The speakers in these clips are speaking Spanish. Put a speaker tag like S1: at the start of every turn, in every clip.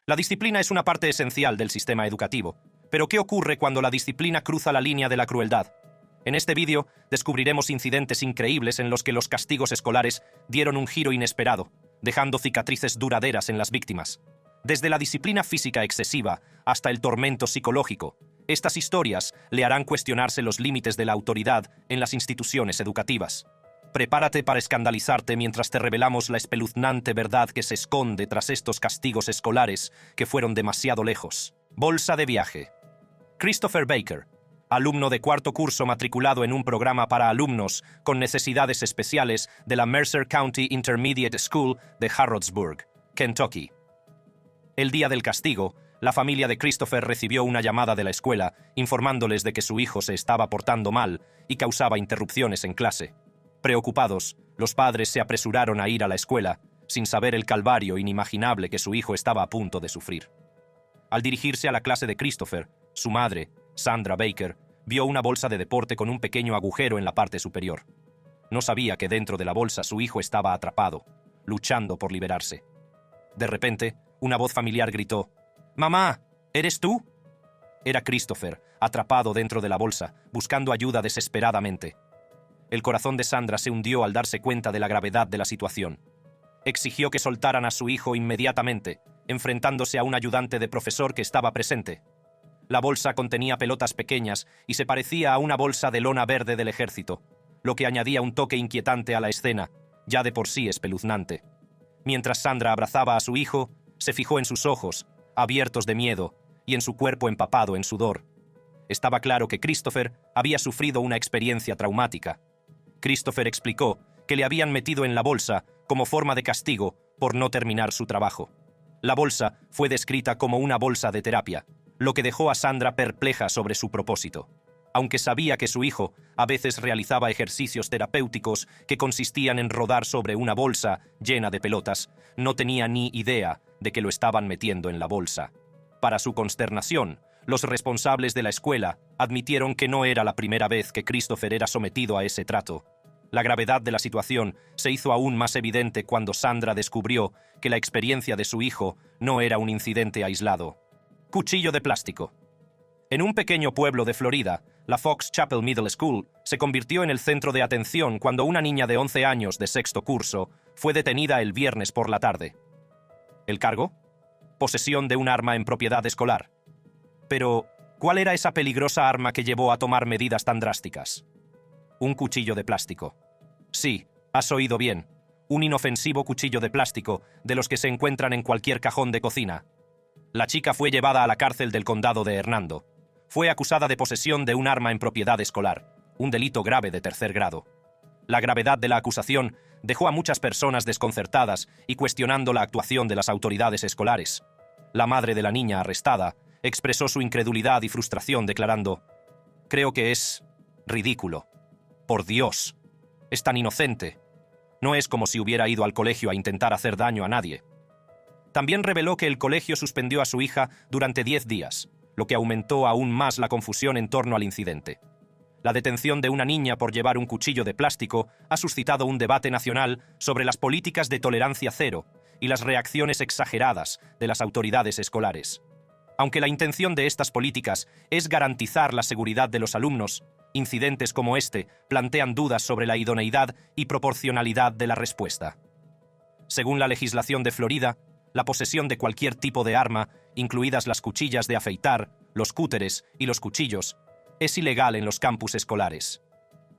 S1: La disciplina es una parte esencial del sistema educativo. Pero ¿qué ocurre cuando la disciplina cruza la línea de la crueldad? En este vídeo descubriremos incidentes increíbles en los que los castigos escolares dieron un giro inesperado, dejando cicatrices duraderas en las víctimas. Desde la disciplina física excesiva hasta el tormento psicológico, estas historias le harán cuestionarse los límites de la autoridad en las instituciones educativas. Prepárate para escandalizarte mientras te revelamos la espeluznante verdad que se esconde tras estos castigos escolares que fueron demasiado lejos. Bolsa de viaje. Christopher Baker, alumno de cuarto curso matriculado en un programa para alumnos con necesidades especiales de la Mercer County Intermediate School de Harrodsburg, Kentucky. El día del castigo, la familia de Christopher recibió una llamada de la escuela informándoles de que su hijo se estaba portando mal y causaba interrupciones en clase. Preocupados, los padres se apresuraron a ir a la escuela, sin saber el calvario inimaginable que su hijo estaba a punto de sufrir. Al dirigirse a la clase de Christopher, su madre, Sandra Baker, vio una bolsa de deporte con un pequeño agujero en la parte superior. No sabía que dentro de la bolsa su hijo estaba atrapado, luchando por liberarse. De repente, una voz familiar gritó: «¡Mamá! ¿Eres tú?». Era Christopher, atrapado dentro de la bolsa, buscando ayuda desesperadamente. El corazón de Sandra se hundió al darse cuenta de la gravedad de la situación. Exigió que soltaran a su hijo inmediatamente, enfrentándose a un ayudante de profesor que estaba presente. La bolsa contenía pelotas pequeñas y se parecía a una bolsa de lona verde del ejército, lo que añadía un toque inquietante a la escena, ya de por sí espeluznante. Mientras Sandra abrazaba a su hijo, se fijó en sus ojos, abiertos de miedo, y en su cuerpo empapado en sudor. Estaba claro que Christopher había sufrido una experiencia traumática. Christopher explicó que le habían metido en la bolsa como forma de castigo por no terminar su trabajo. La bolsa fue descrita como una bolsa de terapia, lo que dejó a Sandra perpleja sobre su propósito. Aunque sabía que su hijo a veces realizaba ejercicios terapéuticos que consistían en rodar sobre una bolsa llena de pelotas, no tenía ni idea de que lo estaban metiendo en la bolsa. Para su consternación, los responsables de la escuela admitieron que no era la primera vez que Christopher era sometido a ese trato. La gravedad de la situación se hizo aún más evidente cuando Sandra descubrió que la experiencia de su hijo no era un incidente aislado. Cuchillo de plástico. En un pequeño pueblo de Florida, la Fox Chapel Middle School se convirtió en el centro de atención cuando una niña de 11 años de sexto curso fue detenida el viernes por la tarde. ¿El cargo? Posesión de un arma en propiedad escolar. Pero, ¿cuál era esa peligrosa arma que llevó a tomar medidas tan drásticas? Un cuchillo de plástico. Sí, has oído bien. Un inofensivo cuchillo de plástico de los que se encuentran en cualquier cajón de cocina. La chica fue llevada a la cárcel del condado de Hernando. Fue acusada de posesión de un arma en propiedad escolar, un delito grave de tercer grado. La gravedad de la acusación dejó a muchas personas desconcertadas y cuestionando la actuación de las autoridades escolares. La madre de la niña arrestada expresó su incredulidad y frustración declarando: «Creo que es ridículo. Por Dios, es tan inocente. No es como si hubiera ido al colegio a intentar hacer daño a nadie». También reveló que el colegio suspendió a su hija durante 10 días, lo que aumentó aún más la confusión en torno al incidente. La detención de una niña por llevar un cuchillo de plástico ha suscitado un debate nacional sobre las políticas de tolerancia cero y las reacciones exageradas de las autoridades escolares. Aunque la intención de estas políticas es garantizar la seguridad de los alumnos, incidentes como este plantean dudas sobre la idoneidad y proporcionalidad de la respuesta. Según la legislación de Florida, la posesión de cualquier tipo de arma, incluidas las cuchillas de afeitar, los cúteres y los cuchillos, es ilegal en los campus escolares.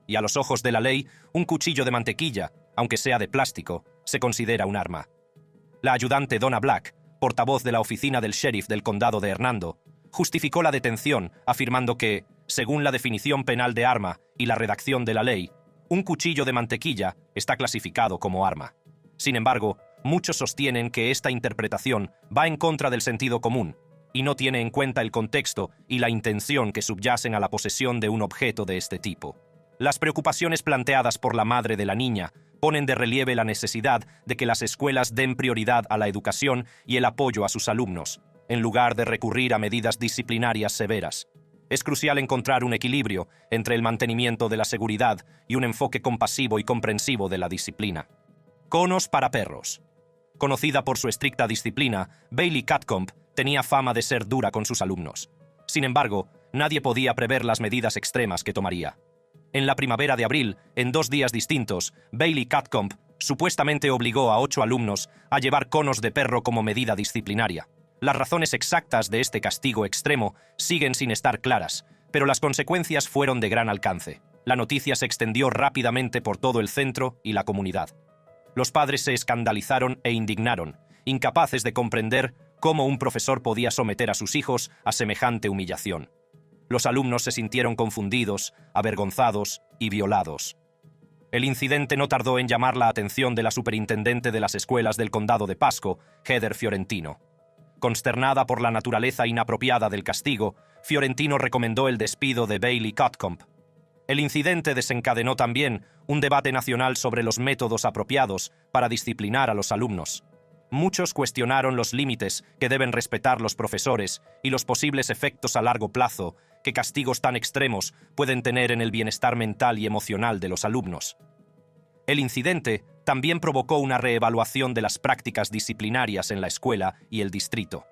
S1: Y a los ojos de la ley, un cuchillo de mantequilla, aunque sea de plástico, se considera un arma. La ayudante Donna Black, portavoz de la oficina del sheriff del condado de Hernando, justificó la detención afirmando que, según la definición penal de arma y la redacción de la ley, un cuchillo de mantequilla está clasificado como arma. Sin embargo, muchos sostienen que esta interpretación va en contra del sentido común y no tiene en cuenta el contexto y la intención que subyacen a la posesión de un objeto de este tipo. Las preocupaciones planteadas por la madre de la niña ponen de relieve la necesidad de que las escuelas den prioridad a la educación y el apoyo a sus alumnos, en lugar de recurrir a medidas disciplinarias severas. Es crucial encontrar un equilibrio entre el mantenimiento de la seguridad y un enfoque compasivo y comprensivo de la disciplina. Conos para perros. Conocida por su estricta disciplina, Bailey Catcomb tenía fama de ser dura con sus alumnos. Sin embargo, nadie podía prever las medidas extremas que tomaría. En la primavera de abril, en 2 días distintos, Bailey Catcomb supuestamente obligó a 8 alumnos a llevar conos de perro como medida disciplinaria. Las razones exactas de este castigo extremo siguen sin estar claras, pero las consecuencias fueron de gran alcance. La noticia se extendió rápidamente por todo el centro y la comunidad. Los padres se escandalizaron e indignaron, incapaces de comprender cómo un profesor podía someter a sus hijos a semejante humillación. Los alumnos se sintieron confundidos, avergonzados y violados. El incidente no tardó en llamar la atención de la superintendente de las escuelas del condado de Pasco, Heather Fiorentino. Consternada por la naturaleza inapropiada del castigo, Fiorentino recomendó el despido de Bailey Catcomb. El incidente desencadenó también un debate nacional sobre los métodos apropiados para disciplinar a los alumnos. Muchos cuestionaron los límites que deben respetar los profesores y los posibles efectos a largo plazo que castigos tan extremos pueden tener en el bienestar mental y emocional de los alumnos. El incidente también provocó una reevaluación de las prácticas disciplinarias en la escuela y el distrito.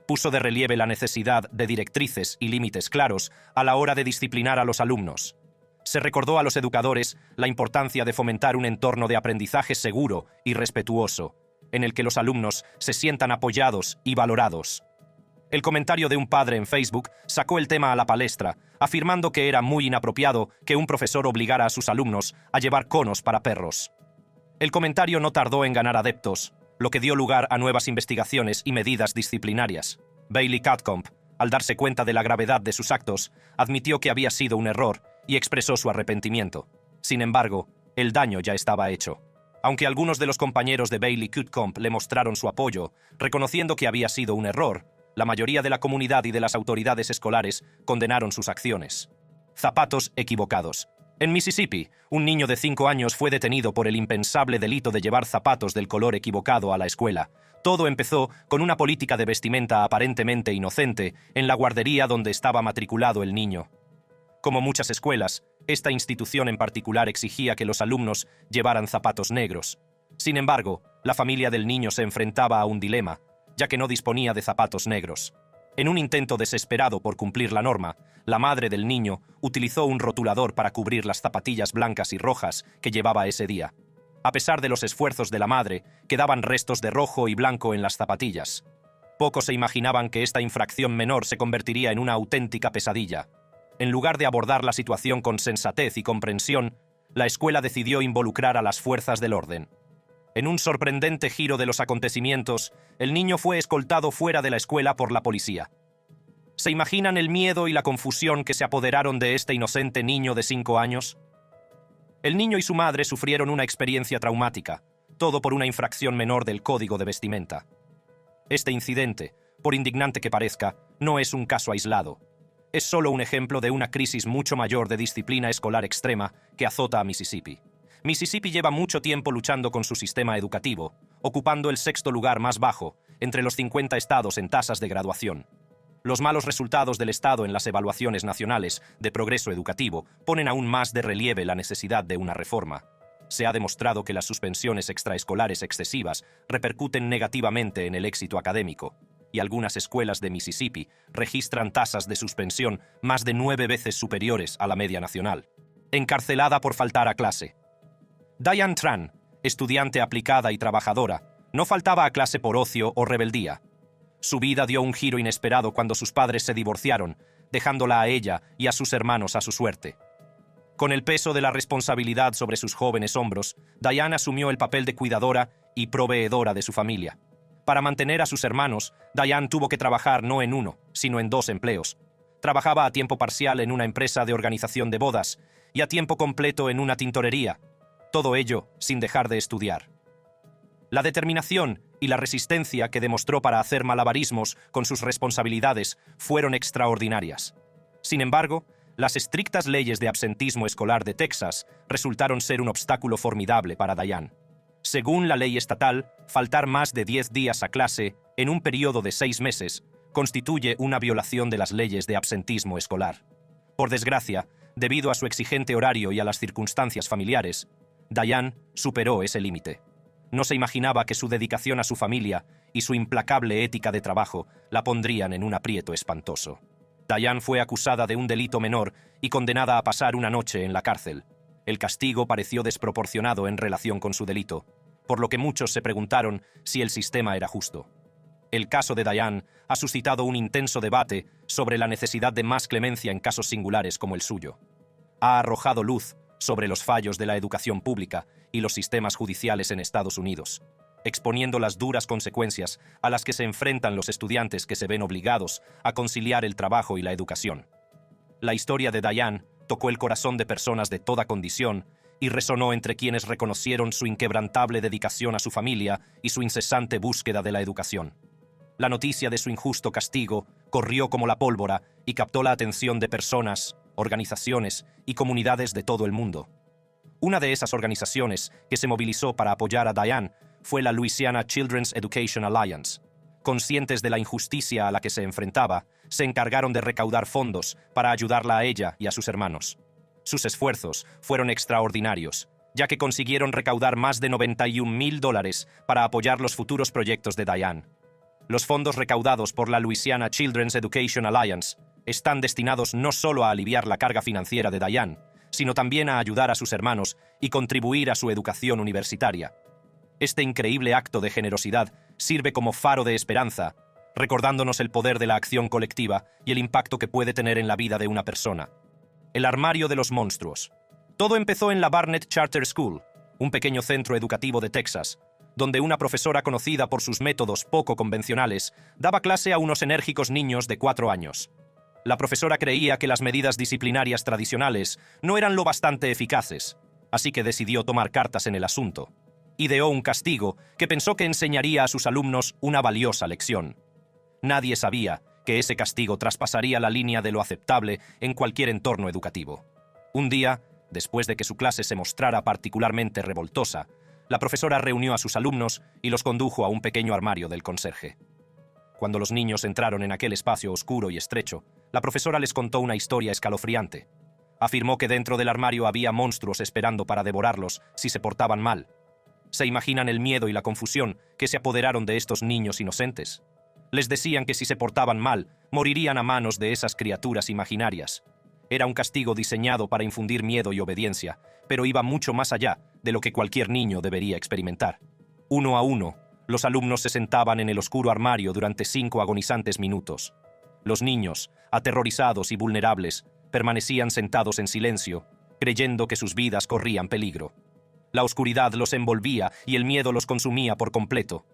S1: Puso de relieve la necesidad de directrices y límites claros a la hora de disciplinar a los alumnos. Se recordó a los educadores la importancia de fomentar un entorno de aprendizaje seguro y respetuoso, en el que los alumnos se sientan apoyados y valorados. El comentario de un padre en Facebook sacó el tema a la palestra, afirmando que era muy inapropiado que un profesor obligara a sus alumnos a llevar conos para perros. El comentario no tardó en ganar adeptos, lo que dio lugar a nuevas investigaciones y medidas disciplinarias. Bailey Catcomb, al darse cuenta de la gravedad de sus actos, admitió que había sido un error y expresó su arrepentimiento. Sin embargo, el daño ya estaba hecho. Aunque algunos de los compañeros de Bailey Catcomb le mostraron su apoyo, reconociendo que había sido un error, la mayoría de la comunidad y de las autoridades escolares condenaron sus acciones. Zapatos equivocados. En Mississippi, un niño de 5 años fue detenido por el impensable delito de llevar zapatos del color equivocado a la escuela. Todo empezó con una política de vestimenta aparentemente inocente en la guardería donde estaba matriculado el niño. Como muchas escuelas, esta institución en particular exigía que los alumnos llevaran zapatos negros. Sin embargo, la familia del niño se enfrentaba a un dilema, ya que no disponía de zapatos negros. En un intento desesperado por cumplir la norma, la madre del niño utilizó un rotulador para cubrir las zapatillas blancas y rojas que llevaba ese día. A pesar de los esfuerzos de la madre, quedaban restos de rojo y blanco en las zapatillas. Pocos se imaginaban que esta infracción menor se convertiría en una auténtica pesadilla. En lugar de abordar la situación con sensatez y comprensión, la escuela decidió involucrar a las fuerzas del orden. En un sorprendente giro de los acontecimientos, el niño fue escoltado fuera de la escuela por la policía. ¿Se imaginan el miedo y la confusión que se apoderaron de este inocente niño de 5 años? El niño y su madre sufrieron una experiencia traumática, todo por una infracción menor del código de vestimenta. Este incidente, por indignante que parezca, no es un caso aislado. Es solo un ejemplo de una crisis mucho mayor de disciplina escolar extrema que azota a Mississippi. Mississippi lleva mucho tiempo luchando con su sistema educativo, ocupando el 6º lugar más bajo entre los 50 estados en tasas de graduación. Los malos resultados del estado en las evaluaciones nacionales de progreso educativo ponen aún más de relieve la necesidad de una reforma. Se ha demostrado que las suspensiones extraescolares excesivas repercuten negativamente en el éxito académico, y algunas escuelas de Mississippi registran tasas de suspensión más de 9 veces superiores a la media nacional. Encarcelada por faltar a clase. Diane Tran, estudiante aplicada y trabajadora, no faltaba a clase por ocio o rebeldía. Su vida dio un giro inesperado cuando sus padres se divorciaron, dejándola a ella y a sus hermanos a su suerte. Con el peso de la responsabilidad sobre sus jóvenes hombros, Diane asumió el papel de cuidadora y proveedora de su familia. Para mantener a sus hermanos, Diane tuvo que trabajar no en 1, sino en 2 empleos. Trabajaba a tiempo parcial en una empresa de organización de bodas y a tiempo completo en una tintorería. Todo ello sin dejar de estudiar. La determinación y la resistencia que demostró para hacer malabarismos con sus responsabilidades fueron extraordinarias. Sin embargo, las estrictas leyes de absentismo escolar de Texas resultaron ser un obstáculo formidable para Diane. Según la ley estatal, faltar más de 10 días a clase en un periodo de 6 meses constituye una violación de las leyes de absentismo escolar. Por desgracia, debido a su exigente horario y a las circunstancias familiares, Diane superó ese límite. No se imaginaba que su dedicación a su familia y su implacable ética de trabajo la pondrían en un aprieto espantoso. Diane fue acusada de un delito menor y condenada a pasar una noche en la cárcel. El castigo pareció desproporcionado en relación con su delito, por lo que muchos se preguntaron si el sistema era justo. El caso de Diane ha suscitado un intenso debate sobre la necesidad de más clemencia en casos singulares como el suyo. Ha arrojado luz sobre los fallos de la educación pública y los sistemas judiciales en Estados Unidos, exponiendo las duras consecuencias a las que se enfrentan los estudiantes que se ven obligados a conciliar el trabajo y la educación. La historia de Diane tocó el corazón de personas de toda condición y resonó entre quienes reconocieron su inquebrantable dedicación a su familia y su incesante búsqueda de la educación. La noticia de su injusto castigo corrió como la pólvora y captó la atención de personas, organizaciones y comunidades de todo el mundo. Una de esas organizaciones que se movilizó para apoyar a Diane fue la Louisiana Children's Education Alliance. Conscientes de la injusticia a la que se enfrentaba, se encargaron de recaudar fondos para ayudarla a ella y a sus hermanos. Sus esfuerzos fueron extraordinarios, ya que consiguieron recaudar más de $91,000 para apoyar los futuros proyectos de Diane. Los fondos recaudados por la Louisiana Children's Education Alliance están destinados no solo a aliviar la carga financiera de Diane, sino también a ayudar a sus hermanos y contribuir a su educación universitaria. Este increíble acto de generosidad sirve como faro de esperanza, recordándonos el poder de la acción colectiva y el impacto que puede tener en la vida de una persona. El armario de los monstruos. Todo empezó en la Barnett Charter School, un pequeño centro educativo de Texas, donde una profesora conocida por sus métodos poco convencionales daba clase a unos enérgicos niños de 4 años. La profesora creía que las medidas disciplinarias tradicionales no eran lo bastante eficaces, así que decidió tomar cartas en el asunto. Ideó un castigo que pensó que enseñaría a sus alumnos una valiosa lección. Nadie sabía que ese castigo traspasaría la línea de lo aceptable en cualquier entorno educativo. Un día, después de que su clase se mostrara particularmente revoltosa, la profesora reunió a sus alumnos y los condujo a un pequeño armario del conserje. Cuando los niños entraron en aquel espacio oscuro y estrecho, la profesora les contó una historia escalofriante. Afirmó que dentro del armario había monstruos esperando para devorarlos si se portaban mal. ¿Se imaginan el miedo y la confusión que se apoderaron de estos niños inocentes? Les decían que si se portaban mal, morirían a manos de esas criaturas imaginarias. Era un castigo diseñado para infundir miedo y obediencia, pero iba mucho más allá de lo que cualquier niño debería experimentar. Uno a uno, los alumnos se sentaban en el oscuro armario durante 5 agonizantes minutos. Los niños, aterrorizados y vulnerables, permanecían sentados en silencio, creyendo que sus vidas corrían peligro. La oscuridad los envolvía y el miedo los consumía por completo.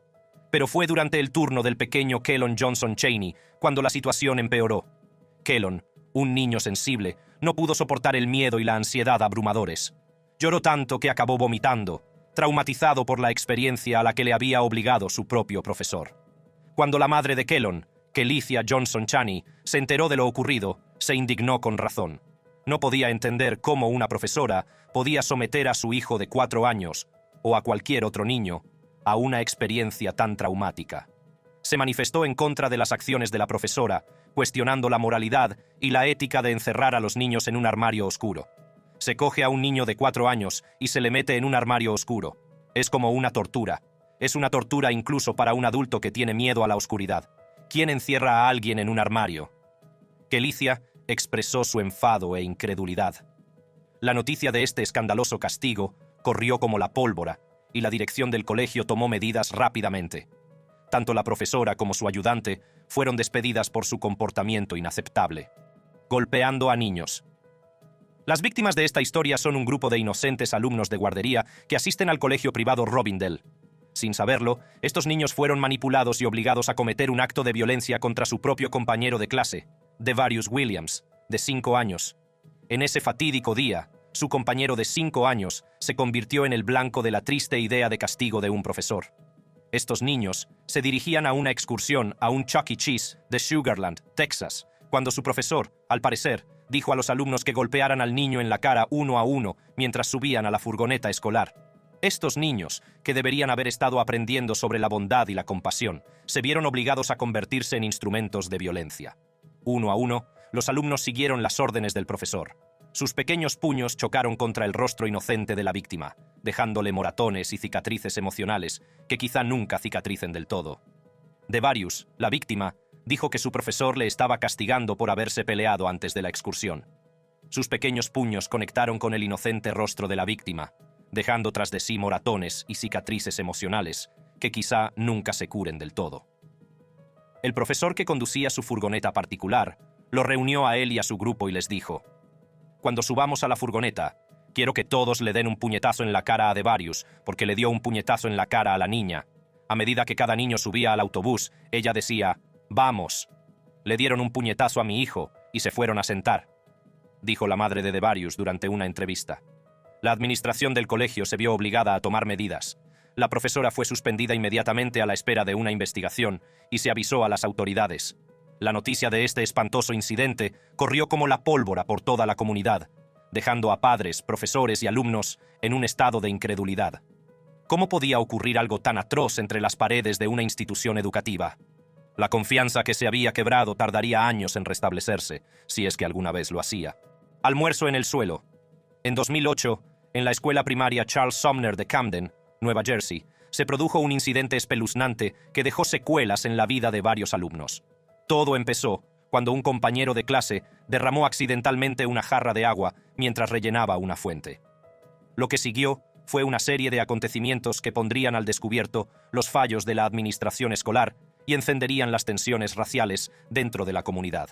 S1: Pero fue durante el turno del pequeño Kellon Johnson Chaney cuando la situación empeoró. Kellon, un niño sensible, no pudo soportar el miedo y la ansiedad abrumadores. Lloró tanto que acabó vomitando, traumatizado por la experiencia a la que le había obligado su propio profesor. Cuando la madre de Kellon, Kelicia Johnson Chaney, se enteró de lo ocurrido, se indignó con razón. No podía entender cómo una profesora podía someter a su hijo de 4 años, o a cualquier otro niño, a una experiencia tan traumática. Se manifestó en contra de las acciones de la profesora, cuestionando la moralidad y la ética de encerrar a los niños en un armario oscuro. Se coge a un niño de 4 años y se le mete en un armario oscuro. Es como una tortura. Es una tortura incluso para un adulto que tiene miedo a la oscuridad. ¿Quién encierra a alguien en un armario? Kelicia expresó su enfado e incredulidad. La noticia de este escandaloso castigo corrió como la pólvora, y la dirección del colegio tomó medidas rápidamente. Tanto la profesora como su ayudante fueron despedidas por su comportamiento inaceptable. Golpeando a niños. Las víctimas de esta historia son un grupo de inocentes alumnos de guardería que asisten al colegio privado Robindale. Sin saberlo, estos niños fueron manipulados y obligados a cometer un acto de violencia contra su propio compañero de clase, Devarius Williams, de 5 años. En ese fatídico día, su compañero de 5 años se convirtió en el blanco de la triste idea de castigo de un profesor. Estos niños se dirigían a una excursión a un Chuck E. Cheese de Sugarland, Texas, cuando su profesor, al parecer, dijo a los alumnos que golpearan al niño en la cara uno a uno mientras subían a la furgoneta escolar. Estos niños, que deberían haber estado aprendiendo sobre la bondad y la compasión, se vieron obligados a convertirse en instrumentos de violencia. Uno a uno, los alumnos siguieron las órdenes del profesor. Sus pequeños puños chocaron contra el rostro inocente de la víctima, dejándole moratones y cicatrices emocionales que quizá nunca cicatricen del todo. Devarius, la víctima, dijo que su profesor le estaba castigando por haberse peleado antes de la excursión. Sus pequeños puños conectaron con el inocente rostro de la víctima, dejando tras de sí moratones y cicatrices emocionales que quizá nunca se curen del todo. El profesor que conducía su furgoneta particular lo reunió a él y a su grupo y les dijo: «Cuando subamos a la furgoneta, quiero que todos le den un puñetazo en la cara a Devarius, porque le dio un puñetazo en la cara a la niña. A medida que cada niño subía al autobús, ella decía: «Vamos». Le dieron un puñetazo a mi hijo y se fueron a sentar», dijo la madre de Devarius durante una entrevista. La administración del colegio se vio obligada a tomar medidas. La profesora fue suspendida inmediatamente a la espera de una investigación y se avisó a las autoridades. La noticia de este espantoso incidente corrió como la pólvora por toda la comunidad, dejando a padres, profesores y alumnos en un estado de incredulidad. ¿Cómo podía ocurrir algo tan atroz entre las paredes de una institución educativa? La confianza que se había quebrado tardaría años en restablecerse, si es que alguna vez lo hacía. Almuerzo en el suelo. En 2008, en la escuela primaria Charles Sumner de Camden, Nueva Jersey, se produjo un incidente espeluznante que dejó secuelas en la vida de varios alumnos. Todo empezó cuando un compañero de clase derramó accidentalmente una jarra de agua mientras rellenaba una fuente. Lo que siguió fue una serie de acontecimientos que pondrían al descubierto los fallos de la administración escolar y encenderían las tensiones raciales dentro de la comunidad.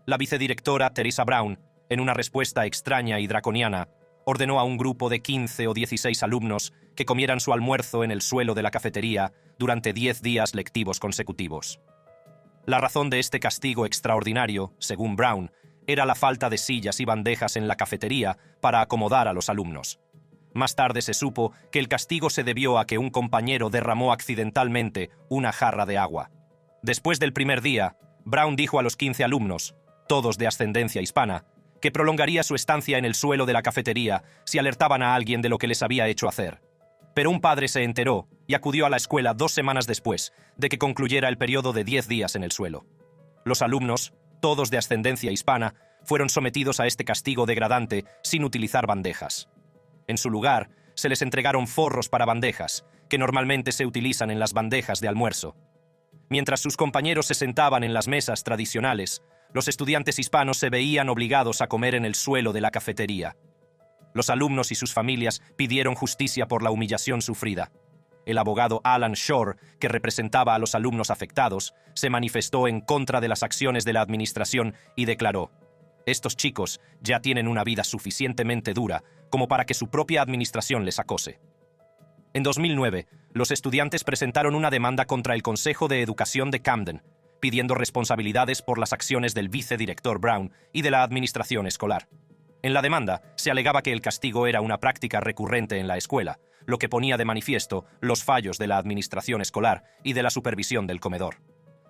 S1: La vicedirectora Teresa Brown, en una respuesta extraña y draconiana, ordenó a un grupo de 15 o 16 alumnos que comieran su almuerzo en el suelo de la cafetería durante 10 días lectivos consecutivos. La razón de este castigo extraordinario, según Brown, era la falta de sillas y bandejas en la cafetería para acomodar a los alumnos. Más tarde se supo que el castigo se debió a que un compañero derramó accidentalmente una jarra de agua. Después del primer día, Brown dijo a los 15 alumnos, todos de ascendencia hispana, que prolongaría su estancia en el suelo de la cafetería si alertaban a alguien de lo que les había hecho hacer. Pero un padre se enteró y acudió a la escuela 2 semanas después de que concluyera el periodo de 10 días en el suelo. Los alumnos, todos de ascendencia hispana, fueron sometidos a este castigo degradante sin utilizar bandejas. En su lugar, se les entregaron forros para bandejas, que normalmente se utilizan en las bandejas de almuerzo. Mientras sus compañeros se sentaban en las mesas tradicionales, los estudiantes hispanos se veían obligados a comer en el suelo de la cafetería. Los alumnos y sus familias pidieron justicia por la humillación sufrida. El abogado Alan Shore, que representaba a los alumnos afectados, se manifestó en contra de las acciones de la administración y declaró: «Estos chicos ya tienen una vida suficientemente dura como para que su propia administración les acose». En 2009, los estudiantes presentaron una demanda contra el Consejo de Educación de Camden, pidiendo responsabilidades por las acciones del vicedirector Brown y de la administración escolar. En la demanda, se alegaba que el castigo era una práctica recurrente en la escuela, lo que ponía de manifiesto los fallos de la administración escolar y de la supervisión del comedor.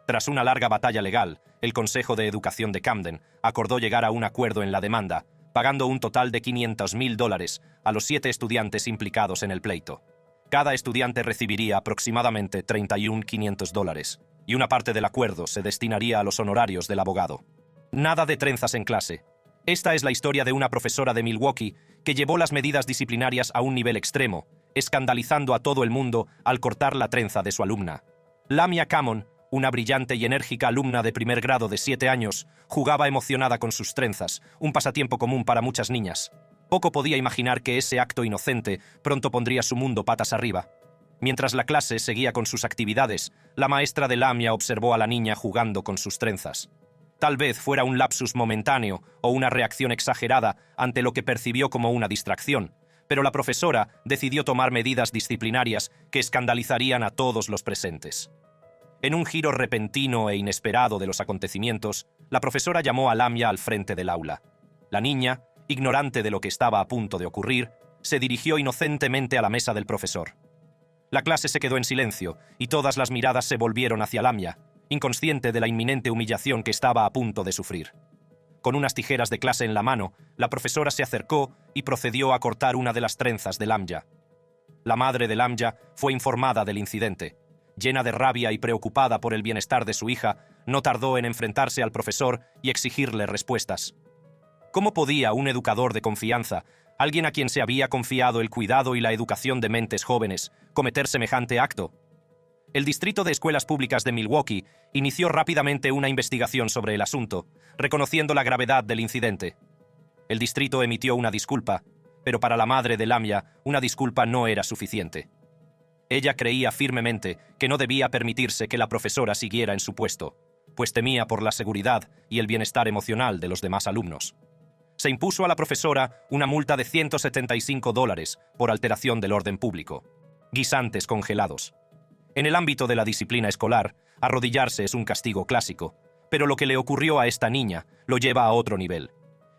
S1: Tras una larga batalla legal, el Consejo de Educación de Camden acordó llegar a un acuerdo en la demanda, pagando un total de $500,000 a los 7 estudiantes implicados en el pleito. Cada estudiante recibiría aproximadamente $31,500, y una parte del acuerdo se destinaría a los honorarios del abogado. Nada de trenzas en clase. Esta es la historia de una profesora de Milwaukee que llevó las medidas disciplinarias a un nivel extremo, escandalizando a todo el mundo al cortar la trenza de su alumna. Lamia Camon, una brillante y enérgica alumna de primer grado de 7 años, jugaba emocionada con sus trenzas, un pasatiempo común para muchas niñas. Poco podía imaginar que ese acto inocente pronto pondría su mundo patas arriba. Mientras la clase seguía con sus actividades, la maestra de Lamia observó a la niña jugando con sus trenzas. Tal vez fuera un lapsus momentáneo o una reacción exagerada ante lo que percibió como una distracción, pero la profesora decidió tomar medidas disciplinarias que escandalizarían a todos los presentes. En un giro repentino e inesperado de los acontecimientos, la profesora llamó a Lamia al frente del aula. La niña, ignorante de lo que estaba a punto de ocurrir, se dirigió inocentemente a la mesa del profesor. La clase se quedó en silencio y todas las miradas se volvieron hacia Lamia, inconsciente de la inminente humillación que estaba a punto de sufrir. Con unas tijeras de clase en la mano, la profesora se acercó y procedió a cortar una de las trenzas de Lamia. La madre de Lamia fue informada del incidente. Llena de rabia y preocupada por el bienestar de su hija, no tardó en enfrentarse al profesor y exigirle respuestas. ¿Cómo podía un educador de confianza, alguien a quien se había confiado el cuidado y la educación de mentes jóvenes, cometer semejante acto? El Distrito de Escuelas Públicas de Milwaukee inició rápidamente una investigación sobre el asunto, reconociendo la gravedad del incidente. El distrito emitió una disculpa, pero para la madre de Lamia, una disculpa no era suficiente. Ella creía firmemente que no debía permitirse que la profesora siguiera en su puesto, pues temía por la seguridad y el bienestar emocional de los demás alumnos. Se impuso a la profesora una multa de $175 por alteración del orden público. Guisantes congelados. En el ámbito de la disciplina escolar, arrodillarse es un castigo clásico, pero lo que le ocurrió a esta niña lo lleva a otro nivel.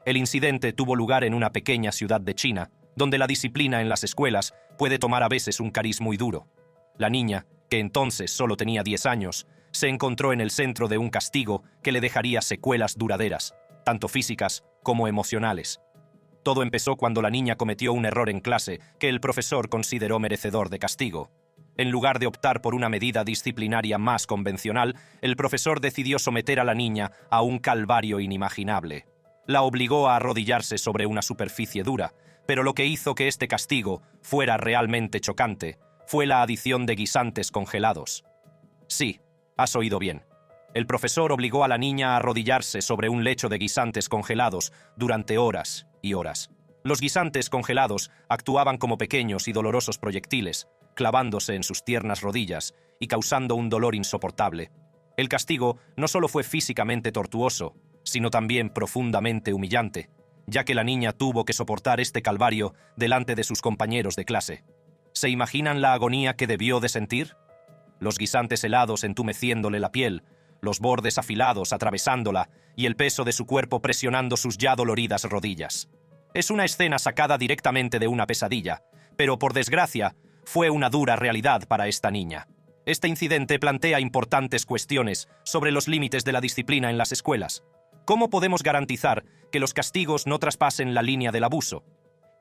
S1: El incidente tuvo lugar en una pequeña ciudad de China, donde la disciplina en las escuelas puede tomar a veces un cariz muy duro. La niña, que entonces solo tenía 10 años, se encontró en el centro de un castigo que le dejaría secuelas duraderas, tanto físicas como emocionales. Todo empezó cuando la niña cometió un error en clase que el profesor consideró merecedor de castigo. En lugar de optar por una medida disciplinaria más convencional, el profesor decidió someter a la niña a un calvario inimaginable. La obligó a arrodillarse sobre una superficie dura, pero lo que hizo que este castigo fuera realmente chocante fue la adición de guisantes congelados. Sí, has oído bien. El profesor obligó a la niña a arrodillarse sobre un lecho de guisantes congelados durante horas y horas. Los guisantes congelados actuaban como pequeños y dolorosos proyectiles, clavándose en sus tiernas rodillas y causando un dolor insoportable. El castigo no solo fue físicamente tortuoso, sino también profundamente humillante, ya que la niña tuvo que soportar este calvario delante de sus compañeros de clase. ¿Se imaginan la agonía que debió de sentir? Los guisantes helados entumeciéndole la piel, los bordes afilados atravesándola y el peso de su cuerpo presionando sus ya doloridas rodillas. Es una escena sacada directamente de una pesadilla, pero por desgracia, fue una dura realidad para esta niña. Este incidente plantea importantes cuestiones sobre los límites de la disciplina en las escuelas. ¿Cómo podemos garantizar que los castigos no traspasen la línea del abuso?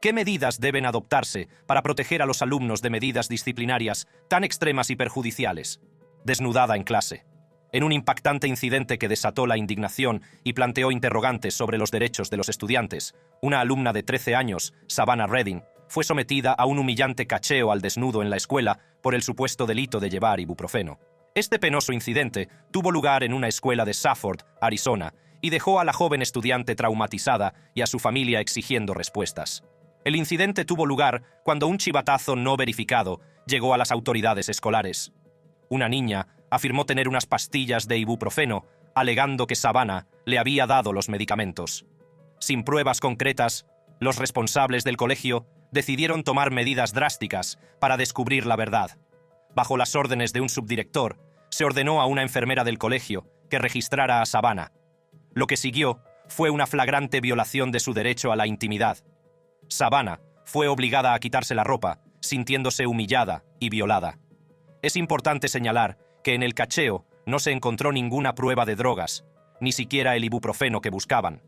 S1: ¿Qué medidas deben adoptarse para proteger a los alumnos de medidas disciplinarias tan extremas y perjudiciales? Desnudada en clase. En un impactante incidente que desató la indignación y planteó interrogantes sobre los derechos de los estudiantes, una alumna de 13 años, Savannah Redding, fue sometida a un humillante cacheo al desnudo en la escuela por el supuesto delito de llevar ibuprofeno. Este penoso incidente tuvo lugar en una escuela de Safford, Arizona, y dejó a la joven estudiante traumatizada y a su familia exigiendo respuestas. El incidente tuvo lugar cuando un chivatazo no verificado llegó a las autoridades escolares. Una niña afirmó tener unas pastillas de ibuprofeno, alegando que Savannah le había dado los medicamentos. Sin pruebas concretas, los responsables del colegio decidieron tomar medidas drásticas para descubrir la verdad. Bajo las órdenes de un subdirector, se ordenó a una enfermera del colegio que registrara a Savannah. Lo que siguió fue una flagrante violación de su derecho a la intimidad. Savannah fue obligada a quitarse la ropa, sintiéndose humillada y violada. Es importante señalar que en el cacheo no se encontró ninguna prueba de drogas, ni siquiera el ibuprofeno que buscaban.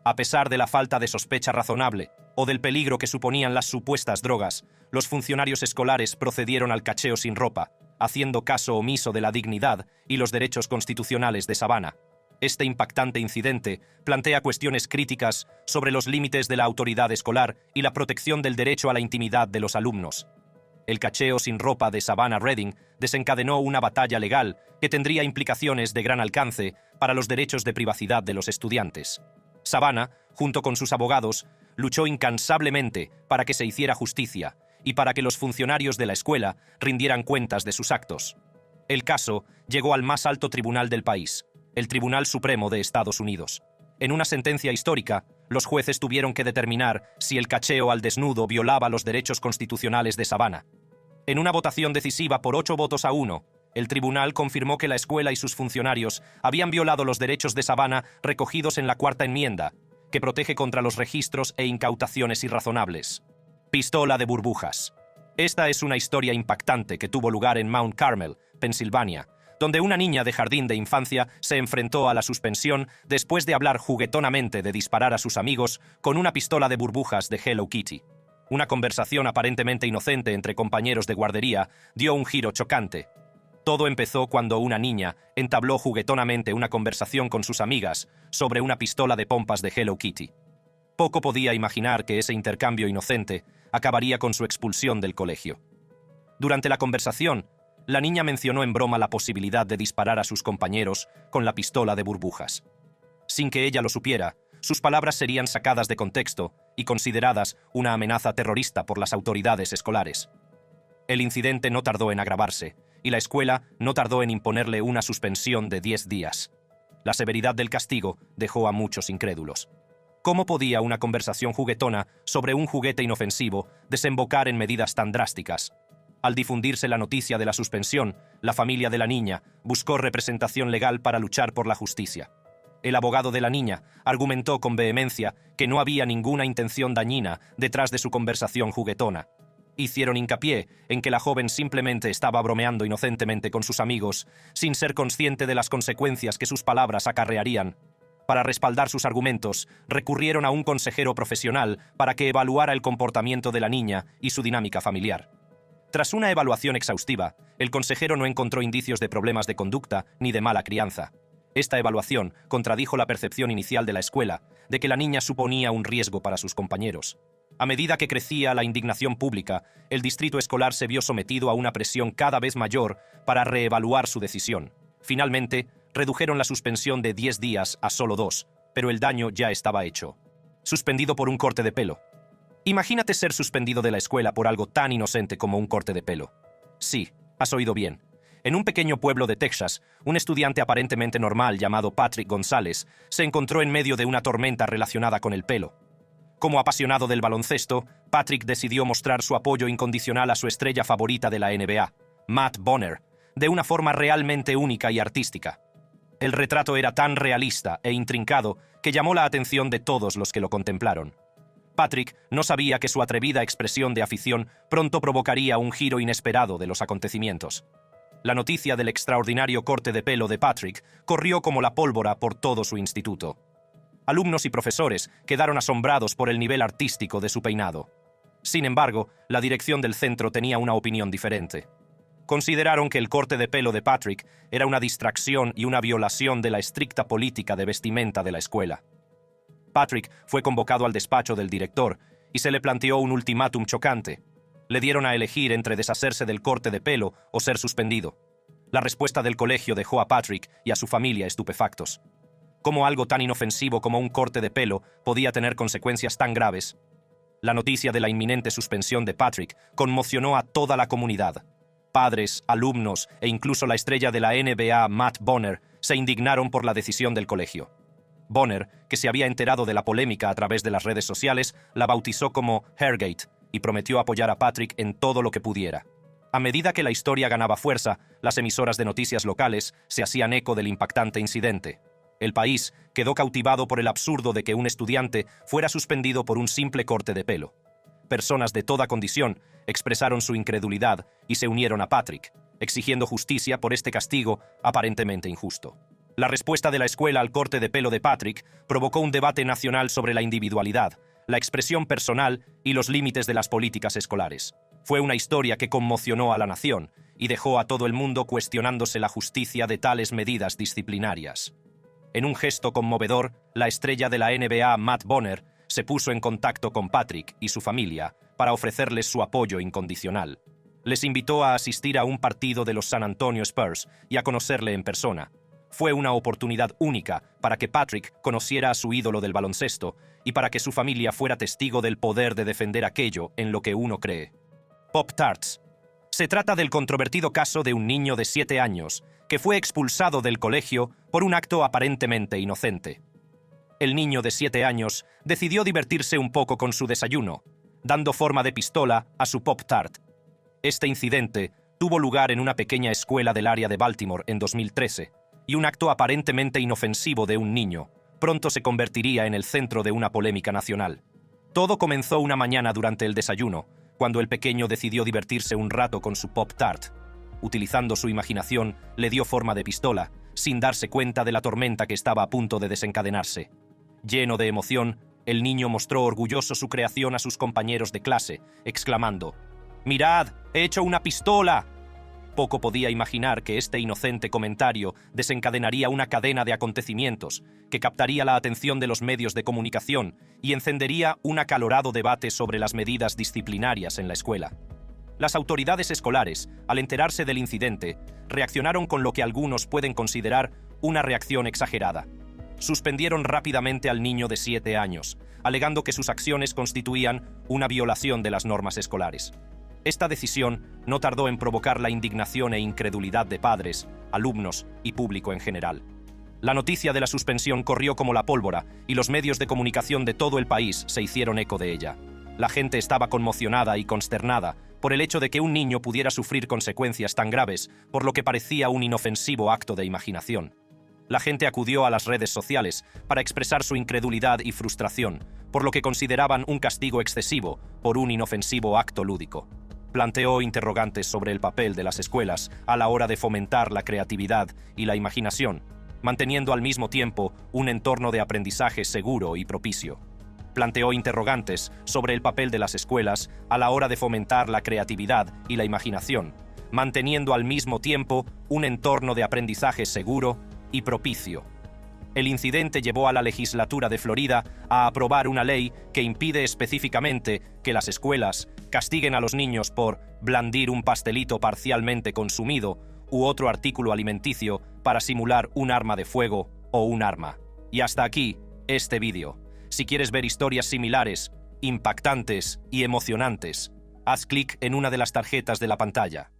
S1: A pesar de la falta de sospecha razonable o del peligro que suponían las supuestas drogas, los funcionarios escolares procedieron al cacheo sin ropa, haciendo caso omiso de la dignidad y los derechos constitucionales de Savannah. Este impactante incidente plantea cuestiones críticas sobre los límites de la autoridad escolar y la protección del derecho a la intimidad de los alumnos. El cacheo sin ropa de Savannah Redding desencadenó una batalla legal que tendría implicaciones de gran alcance para los derechos de privacidad de los estudiantes. Savannah, junto con sus abogados, luchó incansablemente para que se hiciera justicia y para que los funcionarios de la escuela rindieran cuentas de sus actos. El caso llegó al más alto tribunal del país, el Tribunal Supremo de Estados Unidos. En una sentencia histórica, los jueces tuvieron que determinar si el cacheo al desnudo violaba los derechos constitucionales de Savannah. En una votación decisiva por 8 votos a 1, el tribunal confirmó que la escuela y sus funcionarios habían violado los derechos de Savannah recogidos en la Cuarta Enmienda, que protege contra los registros e incautaciones irrazonables. Pistola de burbujas. Esta es una historia impactante que tuvo lugar en Mount Carmel, Pensilvania, donde una niña de jardín de infancia se enfrentó a la suspensión después de hablar juguetonamente de disparar a sus amigos con una pistola de burbujas de Hello Kitty. Una conversación aparentemente inocente entre compañeros de guardería dio un giro chocante. Todo empezó cuando una niña entabló juguetonamente una conversación con sus amigas sobre una pistola de pompas de Hello Kitty. Poco podía imaginar que ese intercambio inocente acabaría con su expulsión del colegio. Durante la conversación, la niña mencionó en broma la posibilidad de disparar a sus compañeros con la pistola de burbujas. Sin que ella lo supiera, sus palabras serían sacadas de contexto y consideradas una amenaza terrorista por las autoridades escolares. El incidente no tardó en agravarse, y la escuela no tardó en imponerle una suspensión de 10 días. La severidad del castigo dejó a muchos incrédulos. ¿Cómo podía una conversación juguetona sobre un juguete inofensivo desembocar en medidas tan drásticas? Al difundirse la noticia de la suspensión, la familia de la niña buscó representación legal para luchar por la justicia. El abogado de la niña argumentó con vehemencia que no había ninguna intención dañina detrás de su conversación juguetona. Hicieron hincapié en que la joven simplemente estaba bromeando inocentemente con sus amigos, sin ser consciente de las consecuencias que sus palabras acarrearían. Para respaldar sus argumentos, recurrieron a un consejero profesional para que evaluara el comportamiento de la niña y su dinámica familiar. Tras una evaluación exhaustiva, el consejero no encontró indicios de problemas de conducta ni de mala crianza. Esta evaluación contradijo la percepción inicial de la escuela de que la niña suponía un riesgo para sus compañeros. A medida que crecía la indignación pública, el distrito escolar se vio sometido a una presión cada vez mayor para reevaluar su decisión. Finalmente, redujeron la suspensión de 10 días a solo 2, pero el daño ya estaba hecho. Suspendido por un corte de pelo. Imagínate ser suspendido de la escuela por algo tan inocente como un corte de pelo. Sí, has oído bien. En un pequeño pueblo de Texas, un estudiante aparentemente normal llamado Patrick González se encontró en medio de una tormenta relacionada con el pelo. Como apasionado del baloncesto, Patrick decidió mostrar su apoyo incondicional a su estrella favorita de la NBA, Matt Bonner, de una forma realmente única y artística. El retrato era tan realista e intrincado que llamó la atención de todos los que lo contemplaron. Patrick no sabía que su atrevida expresión de afición pronto provocaría un giro inesperado de los acontecimientos. La noticia del extraordinario corte de pelo de Patrick corrió como la pólvora por todo su instituto. Alumnos y profesores quedaron asombrados por el nivel artístico de su peinado. Sin embargo, la dirección del centro tenía una opinión diferente. Consideraron que el corte de pelo de Patrick era una distracción y una violación de la estricta política de vestimenta de la escuela. Patrick fue convocado al despacho del director y se le planteó un ultimátum chocante. Le dieron a elegir entre deshacerse del corte de pelo o ser suspendido. La respuesta del colegio dejó a Patrick y a su familia estupefactos. ¿Cómo algo tan inofensivo como un corte de pelo podía tener consecuencias tan graves? La noticia de la inminente suspensión de Patrick conmocionó a toda la comunidad. Padres, alumnos e incluso la estrella de la NBA, Matt Bonner, se indignaron por la decisión del colegio. Bonner, que se había enterado de la polémica a través de las redes sociales, la bautizó como Hairgate y prometió apoyar a Patrick en todo lo que pudiera. A medida que la historia ganaba fuerza, las emisoras de noticias locales se hacían eco del impactante incidente. El país quedó cautivado por el absurdo de que un estudiante fuera suspendido por un simple corte de pelo. Personas de toda condición expresaron su incredulidad y se unieron a Patrick, exigiendo justicia por este castigo aparentemente injusto. La respuesta de la escuela al corte de pelo de Patrick provocó un debate nacional sobre la individualidad, la expresión personal y los límites de las políticas escolares. Fue una historia que conmocionó a la nación y dejó a todo el mundo cuestionándose la justicia de tales medidas disciplinarias. En un gesto conmovedor, la estrella de la NBA, Matt Bonner, se puso en contacto con Patrick y su familia para ofrecerles su apoyo incondicional. Les invitó a asistir a un partido de los San Antonio Spurs y a conocerle en persona. Fue una oportunidad única para que Patrick conociera a su ídolo del baloncesto y para que su familia fuera testigo del poder de defender aquello en lo que uno cree. Pop-Tarts. Se trata del controvertido caso de un niño de 7 años que fue expulsado del colegio por un acto aparentemente inocente. El niño de 7 años decidió divertirse un poco con su desayuno, dando forma de pistola a su Pop-Tart. Este incidente tuvo lugar en una pequeña escuela del área de Baltimore en 2013, y un acto aparentemente inofensivo de un niño pronto se convertiría en el centro de una polémica nacional. Todo comenzó una mañana durante el desayuno, cuando el pequeño decidió divertirse un rato con su Pop-Tart. Utilizando su imaginación, le dio forma de pistola, sin darse cuenta de la tormenta que estaba a punto de desencadenarse. Lleno de emoción, el niño mostró orgulloso su creación a sus compañeros de clase, exclamando: «¡Mirad, he hecho una pistola!». Tampoco podía imaginar que este inocente comentario desencadenaría una cadena de acontecimientos que captaría la atención de los medios de comunicación y encendería un acalorado debate sobre las medidas disciplinarias en la escuela. Las autoridades escolares, al enterarse del incidente, reaccionaron con lo que algunos pueden considerar una reacción exagerada. Suspendieron rápidamente al niño de 7 años, alegando que sus acciones constituían una violación de las normas escolares. Esta decisión no tardó en provocar la indignación e incredulidad de padres, alumnos y público en general. La noticia de la suspensión corrió como la pólvora y los medios de comunicación de todo el país se hicieron eco de ella. La gente estaba conmocionada y consternada por el hecho de que un niño pudiera sufrir consecuencias tan graves por lo que parecía un inofensivo acto de imaginación. La gente acudió a las redes sociales para expresar su incredulidad y frustración, por lo que consideraban un castigo excesivo por un inofensivo acto lúdico. Planteó interrogantes sobre el papel de las escuelas a la hora de fomentar la creatividad y la imaginación, manteniendo al mismo tiempo un entorno de aprendizaje seguro y propicio. Planteó interrogantes sobre el papel de las escuelas a la hora de fomentar la creatividad y la imaginación, manteniendo al mismo tiempo un entorno de aprendizaje seguro y propicio. El incidente llevó a la legislatura de Florida a aprobar una ley que impide específicamente que las escuelas castiguen a los niños por blandir un pastelito parcialmente consumido u otro artículo alimenticio para simular un arma de fuego o un arma. Y hasta aquí este vídeo. Si quieres ver historias similares, impactantes y emocionantes, haz clic en una de las tarjetas de la pantalla.